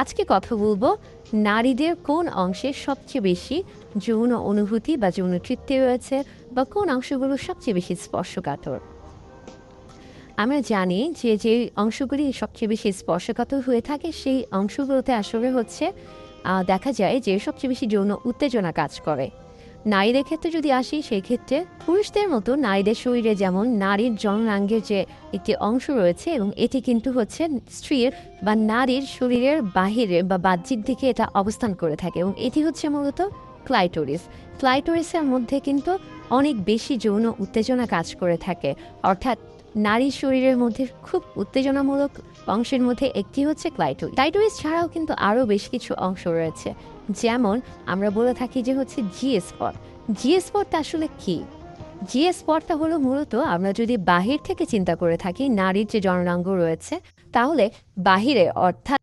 আজকে কথা বলবো নারীদের কোন অংশে সবচেয়ে বেশি যৌন অনুভূতি বা যৌন তৃপ্তি রয়েছে বা কোন অংশগুলো সবচেয়ে বেশি স্পর্শকাতর। আমরা জানি যে যে অংশগুলি সবচেয়ে বেশি স্পর্শকাতর হয়ে থাকে সেই অংশগুলোতে আসলে হচ্ছে দেখা যায় যে সবচেয়ে বেশি যৌন উত্তেজনা কাজ করে। নারীদের ক্ষেত্রে যদি আসি সেই ক্ষেত্রে পুরুষদের মতো নারীদের শরীরে যেমন নারীর জননাঙ্গের যে একটি অংশ রয়েছে এবং এটি কিন্তু হচ্ছে স্ত্রীর বা নারীর শরীরের বাহিরে বা বাহ্যিক দিকে এটা অবস্থান করে থাকে এবং এটি হচ্ছে মূলত ক্লাইটোরিস। ক্লাইটোরিসের মধ্যে কিন্তু অনেক বেশি যৌন উত্তেজনা কাজ করে থাকে, অর্থাৎ নারীর শরীরের মধ্যে খুব উত্তেজনামূলক অংশের মধ্যে একটি হচ্ছে ক্লাইটোরিস। ক্লাইটোরিস ছাড়াও কিন্তু আরও বেশ কিছু অংশ রয়েছে, যেমন আমরা বলে থাকি যে হচ্ছে জি স্পট। জি স্পটটা আসলে কি? জি স্পটটা হলো মূলত আমরা যদি বাহির থেকে চিন্তা করে থাকি নারীর যে জননাঙ্গ রয়েছে, তাহলে বাহিরে অর্থাৎ